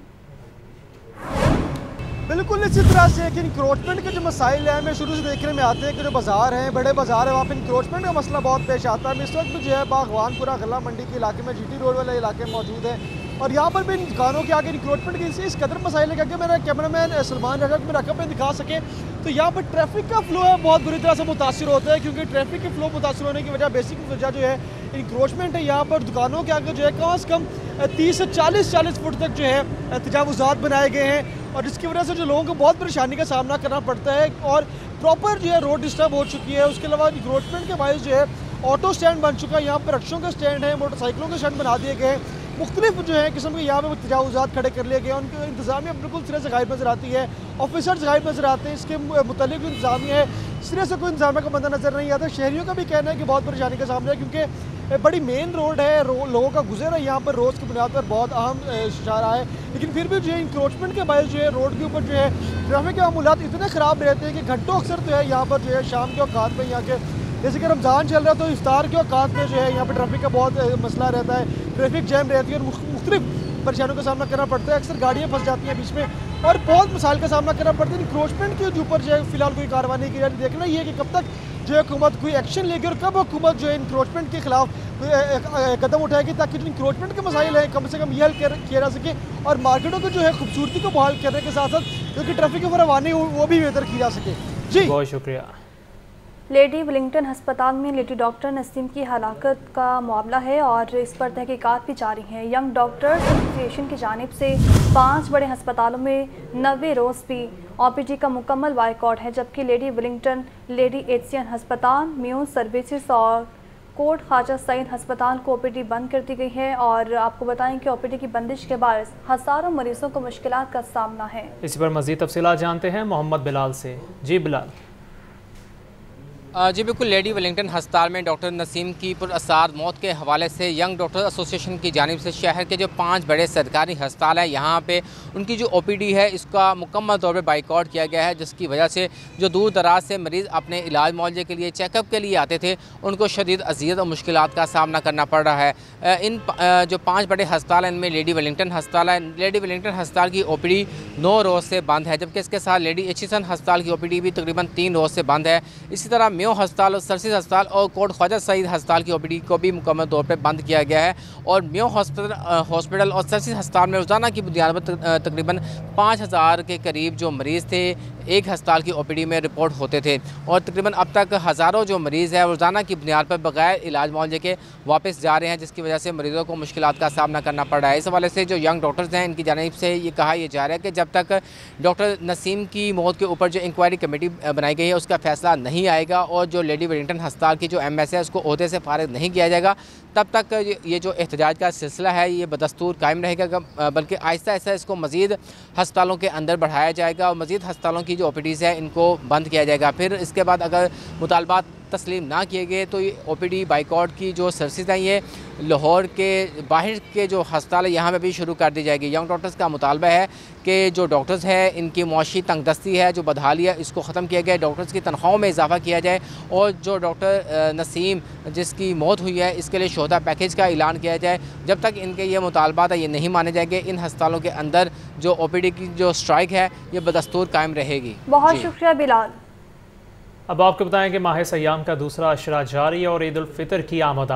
बिल्कुल इसी तरह से कि इंक्रोचमेंट के जो मसाइल हैं हमें शुरू से देखने में आते हैं कि जो बाज़ार हैं, बड़े बाज़ार हैं, वहाँ पे इंक्रोचमेंट का मसला बहुत पेश आता है। इस वक्त भी जो है बागवानपुरा गला मंडी के इलाके में GT रोड वाले इलाके में मौजूद है और यहाँ पर भी दुकानों के आगे इंक्रोचमेंट की इस कदर मसाइल है कि मेरा कैमरामैन सलमान रजा मेरा रकम में दिखा सके तो यहाँ पर ट्रैफिक का फ्लो है बहुत बुरी तरह से मुतासर होता है क्योंकि ट्रैफिक के फ्लो मुतासर होने की वजह बेसिक वजह जो है इंक्रोचमेंट है। यहाँ पर दुकानों के आगे जो है कम से कम 30 से 40 फुट तक जो है तजावुज़ात बनाए गए हैं और जिसकी वजह से जो लोगों को बहुत परेशानी का सामना करना पड़ता है और प्रॉपर जो है रोड डिस्टर्ब हो चुकी है। उसके अलावा इंक्रोचमेंट के बायस जो है ऑटो स्टैंड बन चुका है, यहाँ पर रिक्शों के स्टैंड है, मोटरसाइकिलों के स्टैंड बना दिए गए, मुख्तलिफ जो है किस्म के यहाँ पे तजावुज़ात खड़े कर लिए गए। उनकी इंतजामिया बिल्कुल सिरे से गायब नज़र आती है, ऑफिसर्स गायब नज़र आते हैं। इसके मुतल्लिक़ जो इंतजामिया है सिरे से कोई इंतजामिया का बंदा नज़र नहीं आता। शहरियों का भी कहना है कि बहुत परेशानी का सामना है क्योंकि बड़ी मेन रोड है, लोगों का गुजर है यहाँ पर रोज़ की बुनियाद पर बहुत अहम इशारा है। लेकिन फिर भी जो है इंक्रोचमेंट के बायस जो है रोड के ऊपर जो है ट्रैफिक के मामूलात इतने ख़राब रहते हैं कि घंटों अक्सर जो है यहाँ पर जो है शाम के औकात में यहाँ के जैसे कि रमज़ान चल रहा है तो इफ्तार के औकात में जो है यहाँ पर ट्रैफिक का बहुत मसला रहता है, ट्रैफिक जैम रहती है और मुख्तलिफ परेशानियों का सामना करना पड़ता है। अक्सर गाड़ियाँ फंस जाती हैं बीच में और बहुत मसाइल का सामना करना पड़ता है। इंक्रोचमेंट के ऊपर जो है फिलहाल कोई कार्रवाई नहीं की जा रही। देखना ये है कि कब तक जो है हुकूमत कोई एक्शन लेगी और कब हुकूमत जो है इंक्रोचमेंट के खिलाफ कदम उठाएगी ताकि जो इंक्रोचमेंट के मसाइल हैं कम से कम ये हल किया जा सके और मार्केटों की जो है खूबसूरती को बहाल करने के साथ साथ जो कि ट्रैफिक की रवानी वो भी बेहतर की जा सके। जी बहुत शुक्रिया। लेडी वेलिंगटन अस्पताल में लेडी डॉक्टर नसीम की हलाकत का मामला है और इस पर तहकीकात भी जारी है। यंग डॉक्टर्स एसोसिएशन की जानिब से 5 बड़े अस्पतालों में 90 रोज़ भी OPD का मुकम्मल बाइकआउट है, जबकि लेडी वेलिंगटन, लेडी एशियन अस्पताल, म्यून सर्विसेज और कोट ख्वाजा सईद अस्पताल को OPD बंद कर दी गई है। और आपको बताएं कि OPD की बंदिश के बाद हज़ारों मरीजों को मुश्किलात का सामना है। इसी पर मज़ीद तफसीलात जानते हैं मोहम्मद बिलाल से। जी बिलाल। जी बिल्कुल, लेडी वेलिंगटन अस्पताल में डॉक्टर नसीम की पुरअसरार मौत के हवाले से यंग डॉक्टर एसोसिएशन की जानिब से शहर के जो 5 बड़े सरकारी अस्पताल हैं यहाँ पे उनकी जो OPD है इसका मुकम्मल तौर पे बाइकआउट किया गया है, जिसकी वजह से जो दूर दराज से मरीज़ अपने इलाज मुआवजे के लिए चेकअप के लिए आते थे उनको शदीद अज़ियत और मुश्किलात का सामना करना पड़ रहा है। इन जो 5 बड़े अस्पताल हैं इनमें लेडी वेलिंगटन अस्पताल है। लेडी वेलिंगटन अस्पताल की OPD 9 रोज़ से बंद है, जबकि इसके साथ लेडी एशियन अस्पताल की OPD भी तकरीबन 3 रोज़ से बंद है। इसी तरह म्यो अस्पताल और सर्विस अस्पताल और कोट ख्वाजा सईद अस्पताल की OPD को भी मुकम्मल तौर पर बंद किया गया है। और म्यो हॉस्पिटल और सर्विस अस्पताल में रोज़ाना की बुनियाद पर तकरीबन 5000 के करीब जो मरीज़ थे एक अस्पताल की OPD में रिपोर्ट होते थे और तकरीबन अब तक हज़ारों जो मरीज़ हैं रोज़ाना की बुनियाद पर बगैर इलाज मुआवजे के वापस जा रहे हैं, जिसकी वजह से मरीज़ों को मुश्किलात का सामना करना पड़ रहा है। इस हवाले से जो यंग डॉक्टर्स हैं इनकी जानिब से ये कहा यह जा रहा है कि जब तक डॉक्टर नसीम की मौत के ऊपर जो इंक्वायरी कमेटी बनाई गई है उसका फैसला नहीं आएगा और जो लेडी वेलिंगटन अस्पताल की जो MS है उसको ओहदे से फारिग नहीं किया जाएगा, तब तक ये जो एहतजाज का सिलसिला है ये बदस्तूर कायम रहेगा, बल्कि आहिस्ता आहिस्ता इसको मज़ीद अस्पतालों के अंदर बढ़ाया जाएगा और मज़ीद अस्पतालों की जो OPDs है इनको बंद किया जाएगा। फिर इसके बाद अगर मुतालबात तस्लीम ना किए गए तो ये OPD बाइकआउट की जो सर्विस हैं ये लाहौर के बाहर के जो अस्पताल है यहाँ में भी शुरू कर दी जाएगी। यंग डॉक्टर्स का मुतालबा है कि जो डॉक्टर्स हैं इनकी मुआशी तंगदस्ती है, जो बदहाली है, इसको ख़त्म किया जाए, डॉक्टर्स की तनख्वाहों में इजाफा किया जाए और जो डॉक्टर नसीम जिसकी मौत हुई है इसके लिए शोहदा पैकेज का ऐलान किया जाए। जब तक इनके ये मुतालबात है ये नहीं माने जाएंगे, इन अस्पतालों के अंदर जो OPD की जो स्ट्राइक है ये बदस्तूर कायम रहेगी। बहुत शुक्रिया बिलाल। अब आपको बताएं कि माह सयाम का दूसरा अशरा जारी है और ईद उल फितर की आमद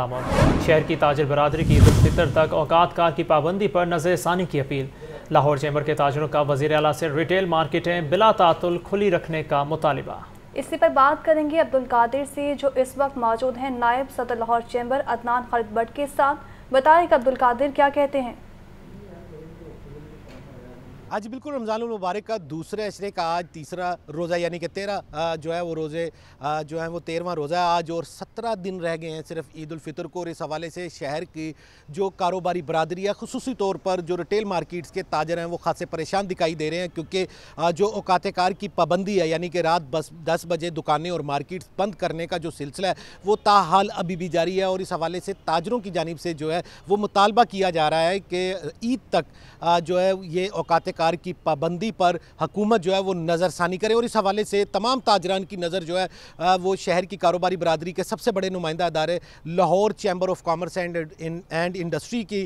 शहर की ताजिर बरादरी की ईद उल फितर तक औकात कार की पाबंदी पर नज़रसानी की अपील। लाहौर चैम्बर के ताजरों का वज़ीर आला से रिटेल मार्केटें बिला तातुल खुली रखने का मुतालिबा। इसी पर बात करेंगे अब्दुल कादिर से जो इस वक्त मौजूद हैं नायब सदर लाहौर चैम्बर अदनान खालिद भट्ट के साथ। बताएं कि अब्दुल कादिर क्या कहते हैं। आज बिल्कुल रमज़ान मुबारक का दूसरे अशरे का आज तीसरा रोज़ा यानी कि 13 जो है वो रोज़े जो है वो 13वां रोज़ा है आज और 17 दिन रह गए हैं सिर्फ ईद उल फितर को। और इस हवाले से शहर की जो कारोबारी बरादरी है खुसूसी तौर पर जो रिटेल मार्केट्स के ताजर हैं वो खासे परेशान दिखाई दे रहे हैं, क्योंकि जो औकात कार की पाबंदी है यानी कि रात 10 बजे दुकानें और मार्केट्स बंद करने का जो सिलसिला है वो ताहाल अभी भी जारी है। और इस हवाले से ताजरों की जानिब से जो है वो मुतालबा किया जा रहा है कि ईद तक जो है ये औकात कार की पाबंदी पर हुकूमत जो है वो नज़रसानी करे। और इस हवाले से तमाम ताजरान की नज़र जो है वो शहर की कारोबारी बरादरी के सबसे बड़े नुमाइंदा अदारे Lahore chamber of commerce and industry की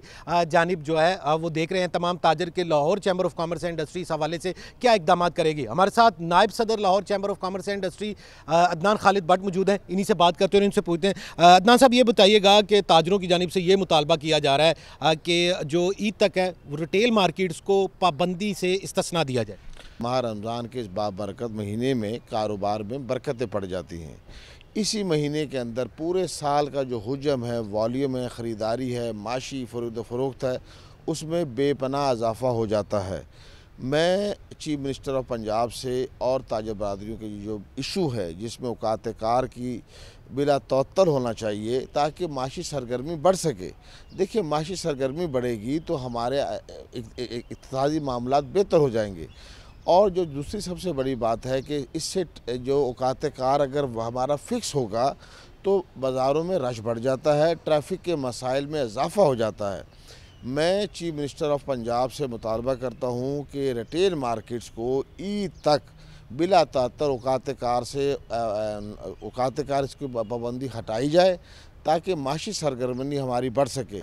जानिब जो है वो देख रहे हैं तमाम ताजर के Lahore chamber of commerce and industry इस हवाले से क्या इकदाम करेगी। हमारे साथ नायब सदर Lahore chamber of commerce and industry Adnan Khalid Bhatt मौजूद हैं, इन्हीं से बात करते हैं और इनसे पूछते हैं। अदनान साहब ये बताइएगा कि ताजरों की जानिब से ये मुतालबा किया जा रहा है कि जो ईद तक है रिटेल मार्केट्स को पाबंदी से इस्तिस्ना दिया जाए। माह रमज़ान के इस बाबरकत महीने में कारोबार में बरकतें पड़ जाती हैं। इसी महीने के अंदर पूरे साल का जो हुजम है, वॉल्यूम है, ख़रीदारी है, माशी फ़रोख्त है, उसमें बेपनाह इजाफ़ा हो जाता है। मैं चीफ मिनिस्टर ऑफ पंजाब से और ताजर बरादरियों के जो इशू है जिसमें औकात कार की बिला तौत्तल होना चाहिए ताकि माशी सरगर्मी बढ़ सके। देखिए माशी सरगर्मी बढ़ेगी तो हमारे इक़्तिसादी मामलात बेहतर हो जाएंगे। और जो दूसरी सबसे बड़ी बात है कि इससे जो औकात कार अगर हमारा फ़िक्स होगा तो बाज़ारों में रश बढ़ जाता है, ट्रैफिक के मसाइल में इजाफ़ा हो जाता है। मैं चीफ मिनिस्टर ऑफ पंजाब से मुतालबा करता हूँ कि रिटेल मार्केट्स को ईद तक बिला तातर औकात कार इसकी पाबंदी हटाई जाए ताकि माशी सरगर्मी हमारी बढ़ सके।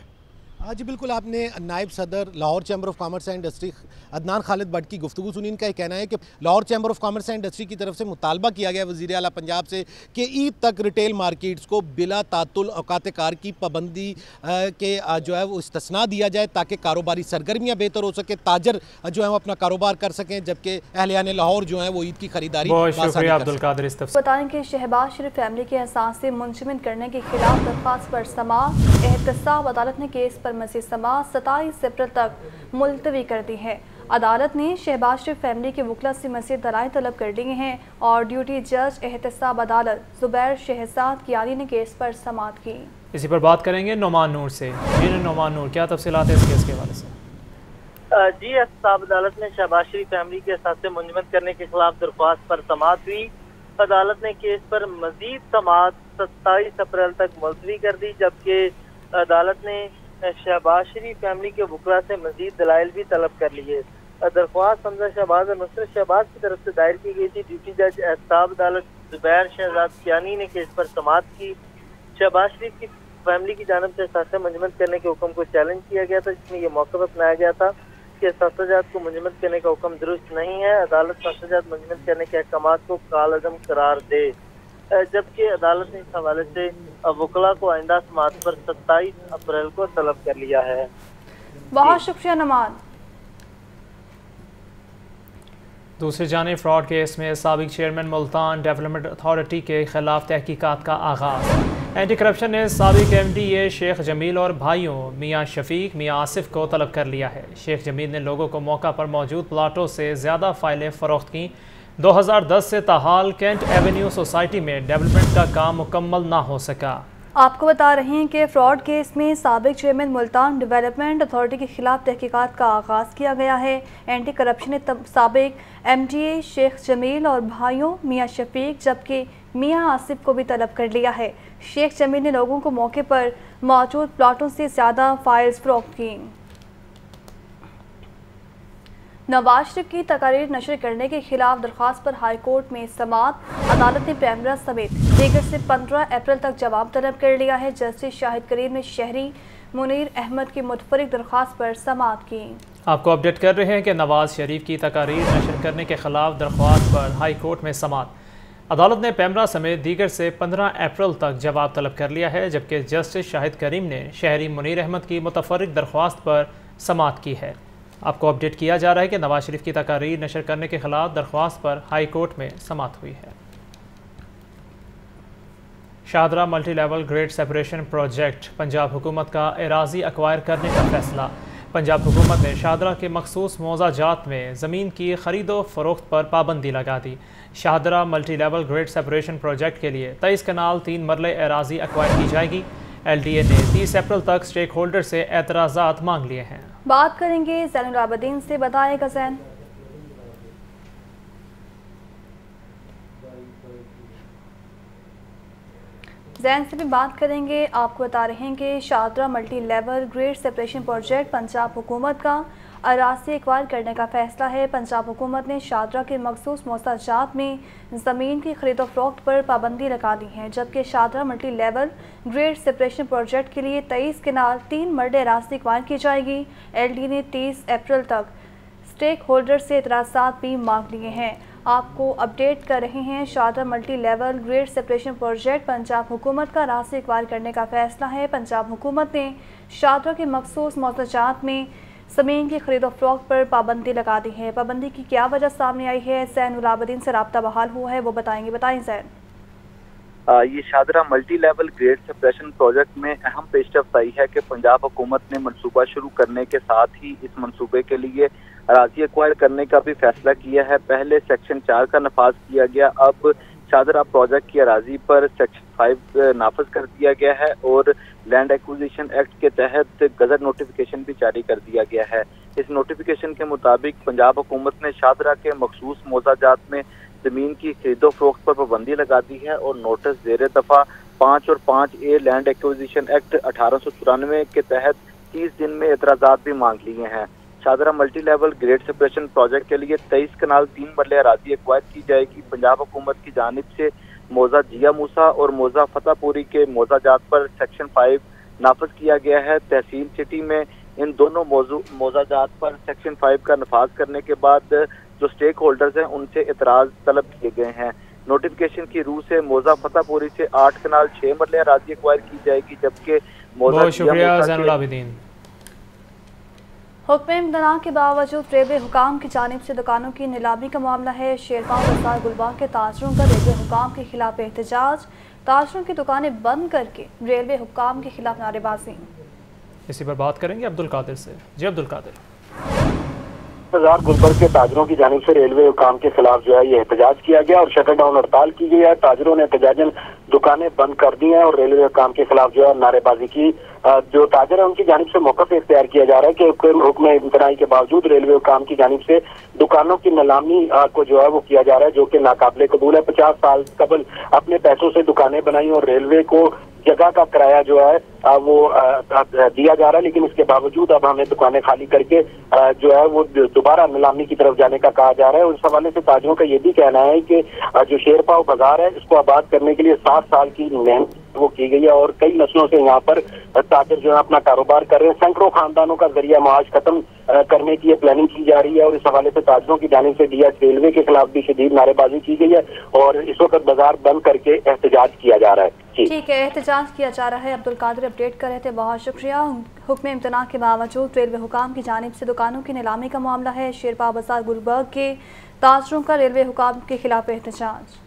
जी बिल्कुल, आपने नायब सदर Lahore chamber of commerce and industry Adnan Khalid Bhatt की गुफ्तगू सुनी। इनका कहना है कि Lahore chamber of commerce and industry की तरफ से मुतालबा किया गया वज़ीर आला पंजाब से कि ईद तक रिटेल मार्केट्स को बिला तातुल औकात कार की पाबंदी के जो है वो इस्तिस्ना दिया जाए ताकि कारोबारी सरगर्मियाँ बेहतर हो सके, ताजर जो है वो अपना कारोबार कर सकें, जबकि अहलियान लाहौर जो है वो ईद की खरीदारी। बताएं कि शहबाज शरीफ फैमिली के एहसास से मुंजमद करने के खिलाफ दरख्वास्त पर समाअत एहतसाब अदालत ने केस पर मज़ीद समाअत 27 अप्रैल तक मुलतवी कर दी है। अदालत ने शहबाज शरीफ फैमिली के वकला से मज़ीद दलाइल तलब कर लिए हैं और ड्यूटी जज एहतसाब अदालत ज़ुबैर शहजाद कियानी ने केस पर समाअत की। इसी पर बात करेंगे नोमान नूर से। जी नोमान नूर, क्या तफसीलात है इस केस के हवाले से? जी, एहतसाब अदालत ने शहबाज शरीफ फैमिली के एहसास से मुंजमद करने के खिलाफ दरख्वास्त पर समाअत हुई। अदालत ने केस पर मज़ीद समाअत 27 अप्रैल तक मुलतवी कर दी, जबकि अदालत ने शहबाज शरीफ फैमिली के वकला से मज़ीद दलाइल भी तलब कर लिए। दरख्वास्त हमजा शहबाज और नुसरत शहबाज की तरफ से दायर की गई थी। ड्यूटी जज एहतसाब अदालत ज़ुबैर शहजाद कियानी ने केस पर समाअत की। शहबाज शरीफ की फैमिली की जानिब से एहसास मुंजमद करने के हुक्म को चैलेंज किया गया था, जिसमें यह मौक़िफ़ अपनाया गया था कि एहसाजात को मुंजमद करने का हुक्म दुरुस्त नहीं है। अदालत एहसाजात मुंजमद करने के अहकामात को कालअदम करार दे, जबकि अदालत ने इस हवाले से वकला को आइंदा समाअत पर 27 अप्रैल को तलब कर लिया है। बहुत शुक्रिया नमान। दूसरी जानिब फ्रॉड केस में साबिक चेयरमैन मुल्तान डेवलपमेंट अथॉरिटी के खिलाफ तहकीकात का आगाज़। एंटी करप्शन ने साबिक MDA शेख जमील और भाइयों मियाँ शफीक मियाँ आसिफ को तलब कर लिया है। शेख जमील ने लोगों को मौका पर मौजूद प्लाटों से ज़्यादा फाइलें फ़रोख्त की। 2010 से ताहाल कैंट एवेन्यू सोसाइटी में डेवलपमेंट का काम मुकम्मल ना हो सका। आपको बता रहे हैं कि फ्रॉड केस में साबिक चेयरमैन मुल्तान डेवलपमेंट अथॉरिटी के खिलाफ तहकीकात का आगाज़ किया गया है। एंटी करप्शन ने साबिक MDA शेख जमील और भाइयों मियाँ शफीक जबकि मियाँ आसिफ को भी तलब कर लिया है। शेख जमील ने लोगों को मौके पर मौजूद प्लाटों से ज़्यादा फाइल्स फरोख्त की। नवाज शरीफ की तकारीर नशर करने के खिलाफ दरख्वास्त पर हाई कोर्ट में समाअत। अदालत ने पैमरा समेत दीगर से 15 अप्रैल तक जवाब तलब कर लिया है। जस्टिस शाहिद करीम ने शहरी मुनीर अहमद की मुतफरिक दरख्वास्त पर समाअत की। आपको अपडेट कर रहे हैं कि नवाज शरीफ की तकारीर नशर करने के खिलाफ दरख्वास्त पर हाई कोर्ट में समाअत। अदालत ने पैमरा समेत दीगर से 15 अप्रैल तक जवाब तलब कर लिया है, जबकि जस्टिस शाहिद करीम ने शहरी मुनीर अहमद की मुतफरिक दरख्वास्त पर समाअत की है। आपको अपडेट किया जा रहा है कि नवाज शरीफ की तकारीर नशर करने के खिलाफ दरख्वास्त पर हाई कोर्ट में समाअत हुई है। Shahdara multi level grade separation project Punjab हुकूमत का एराजी एक्वायर करने का फैसला। पंजाब हुकूमत ने शाहदरा के मखसूस मौज़ाजात में ज़मीन की खरीदो फरोख्त पर पाबंदी लगा दी। Shahdara multi level grade separation project के लिए 23 कनाल 3 मरले एराजी एक्वायर की जाएगी। LDA ने 30 अप्रैल तक स्टेक होल्डर से एतराज़ात मांग लिए हैं। बात करेंगे ज़ैनुल आबिदीन से। बताएगा ज़ैन। जैन से भी बात करेंगे। आपको बता रहे हैं कि Shahdara multi level grade separation project Punjab हुकूमत का अराज़ी एक्वायर करने का फैसला है। पंजाब हुकूमत ने शाहदरा के मखसूस मौज़ाजात में ज़मीन की खरीदो फरोख्त पर पाबंदी लगा दी है, जबकि Shahdara multi level grade separation project के लिए 23 कनाल 3 मरले अराज़ी एक्वायर की जाएगी। LD ने 30 अप्रैल तक स्टेक होल्डर से एतराज़ात भी मांग लिए हैं। आपको अपडेट कर रहे हैं, Shahdara multi level grade separation project Punjab हुकूमत का अराज़ी एक्वायर करने का फैसला है। पंजाब हुकूमत ने शाहदरा के मखसूस मौज़ाजात में ज़मीन की खरीदो फरोख्त पर पाबंदी लगा दी है। पाबंदी की क्या वजह सामने आई है? ज़ैनुल आबिदीन से रब्ता बहाल हुआ है, वो बताएंगे। बताएं ज़ैन। ये Shahdara multi level grade separation project में अहम पेशरफ्त आई है कि पंजाब हुकूमत ने मनसूबा शुरू करने के साथ ही इस मनसूबे के लिए अराज़ी एक्वायर करने का भी फैसला किया है। पहले सेक्शन 4 का नफाज किया गया, अब शाहदरा प्रोजेक्ट की अराज़ी पर सेक्शन 5 नाफज कर दिया गया है और लैंड एक्विजिशन एक्ट के तहत गजट नोटिफिकेशन भी जारी कर दिया गया है। इस नोटिफिकेशन के मुताबिक पंजाब हुकूमत ने शाहदरा के मखसूस मौज़ाजात में ज़मीन की खरीदो फरोख्त पर पाबंदी लगा दी है और नोटिस ज़ेर दफ़ा 5 और 5A लैंड एक्विजिशन एक्ट 1894 के तहत 30 दिन में एतराज़ात भी मांग लिए हैं। Shahdara multi level grade separation project के लिए 23 कनाल 3 मरले अराज़ी एक्वायर की जाएगी। पंजाब हुकूमत की जानिब से मौज़ा जिया मूसा और मौज़ा फतेहपुरी के मौज़ाजात पर सेक्शन 5 नाफज किया गया है। तहसील सिटी में इन दोनों मौजाजात पर सेक्शन 5 का नफाज करने के बाद जो स्टेक होल्डर्स हैं उनसे इतराज तलब किए गए हैं। नोटिफिकेशन की रूह से मौजा फतेहपुरी से 8 कनाल 6 मरले अराजी एक्वायर की जाएगी, जबकि बहुत शुक्रिया ज़ैनुल आबिदीन। हुक्म इम्तना के बावजूद रेलवे हुकाम की जानिब से दुकानों की नीलामी का मामला है। शेरपाव बाजार गुलबाग के ताजरों का रेलवे हुकाम के खिलाफ एहतजाज, ताजरों की दुकानें बंद करके रेलवे हुकाम के खिलाफ नारेबाजी। इसी पर बात करेंगे अब्दुल कादिर से। जी अब्दुल कादिर। बाजार गुलबर्ग के ताजरों की जानिब से रेलवे हुकाम के खिलाफ जो है ये एहतजाज किया गया और शटर डाउन हड़ताल की गई है। ताजरों ने एहतजाजन दुकानें बंद कर दी हैं और रेलवे हुकाम के खिलाफ जो है नारेबाजी की। जो ताजर है उनकी जानिब से मौक़िफ़ इख्तियार किया जा रहा है कि हुक्म इम्तनाई के बावजूद रेलवे हुकाम की जानिब से दुकानों की नीलामी को जो है वो किया जा रहा है, जो कि नाकाबिले कबूल है। 50 साल कबल अपने पैसों से दुकानें बनाई और रेलवे को जगह का किराया जो है वो दिया जा रहा है, लेकिन इसके बावजूद अब हमें दुकानें खाली करके जो है वो दोबारा नीलामी की तरफ जाने का कहा जा रहा है। उस हवाले से ताजरों का ये भी कहना है कि जो शेरपाव बाजार है इसको आबाद करने के लिए 7 साल की मेहनत वो की गई है और कई नस्लों से यहाँ पर ताजर जो है अपना कारोबार कर रहे हैं। सैकड़ों खानदानों का जरिया माश खत्म करने की प्लानिंग की जा रही है और इस हवाले से ताजरों की जानिब से डीएस रेलवे के खिलाफ भी शदीद नारेबाजी की गई है और इस वक्त बाजार बंद करके एहतजाज किया जा रहा है। ठीक है, एहतजाज किया जा रहा है। अब्दुल कादिर अपडेट कर रहे थे, बहुत शुक्रिया। हुक्म इम्तना के बावजूद रेलवे हुकाम की जानिब से दुकानों की नीलामी का मामला है। शेरपाव बाजार गुलबर्ग के ताजरों का रेलवे हुकाम के खिलाफ एहतजाज।